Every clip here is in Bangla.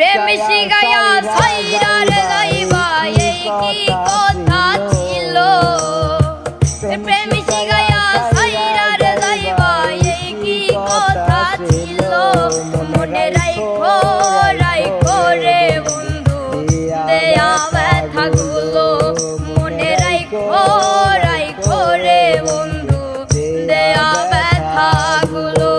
প্রেম শিখাইয়া সাইরার যাইবা এই কি কথা ছিল প্রেম শিখাইয়া সাইরার যাইবা এই কি কথা ছিল মনে রাখো রাখো রে বন্ধু দেয়া ব্যথাগুলো মনে রাখো রাখো রে বন্ধু দেয়া ব্যথাগুলো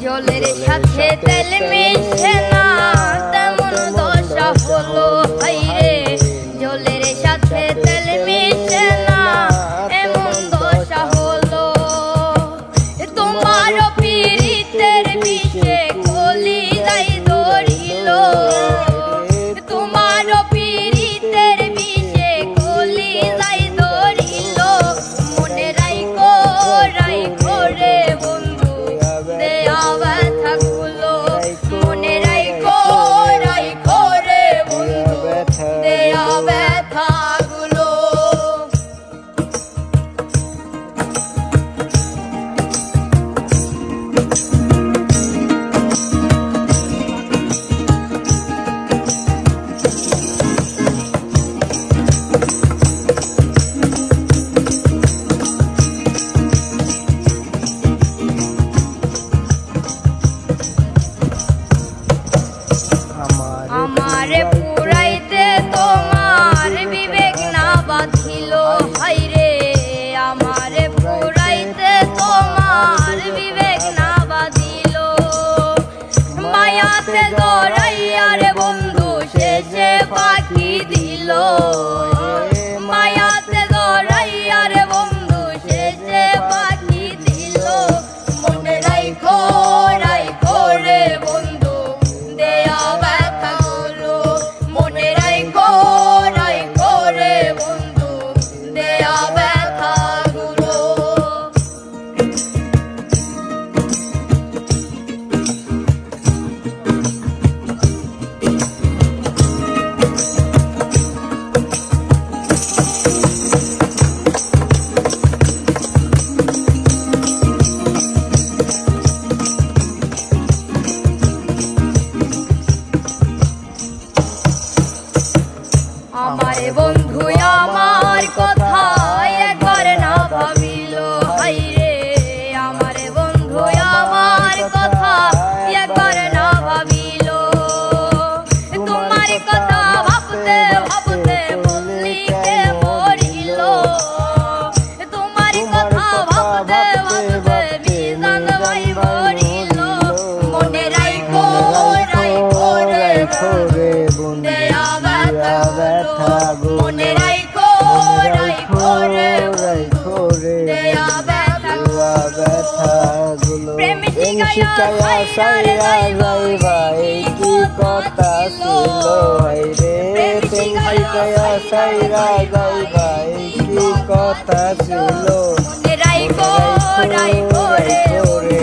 জলের সাথে তেল মিশে না তেমন দশা হলো হাইরে জলের সাথে তেল মিশে না এমন দশা হলো তোমার পীড়িতের বিষে কলি যাই ধরিল তোমার পীড়িতের বিষে কলি যাই ধরিল মনে রাখো রাখো রে বন্ধু দেয়া ব্যথাগুলো মনে রাখো রাখো রে বন্ধু দেয়া ব্যথাগুলো আমারে পুরাইতে তোমার বিবেক না বাঁধিল হাইরে আমারে পুরাইতে তোমার বিবেক না বাঁধিল মায়াতে জড়াইয়া রে বন্ধু শেষে পাখি দিল মায়াতে জড়াইয়া রে বন্ধু শেষে পাখি দিল মনে রাখো রাখো রে বন্ধু দেয়া ব্যথাগুলো মনে রাখো রাখো রে বন্ধু দেয়া ব্যথাগুলো আমার বন্ধু আমার কথা একবার না ভাবিল হাইরে আমার বন্ধু আমার কথা একবার না ভাবিল তোমার কথা ভাবতে ভাবতে মল্লিকে মরিল তোমার কথা ভাবতে ভাবতে মিজান ভাই মরিল মনে রাখো রাখো রে বন্ধু দেয়া মনে রাখো রাখো রে দেয়া ব্যথাগুলো প্রেম শিখায়া সাইরা যাইবা এই কি কথা ছিল হাইরে প্রেম শিখায়া সাইরা যাইবা এই কি কথা ছিল মনে রাখো রাখো রে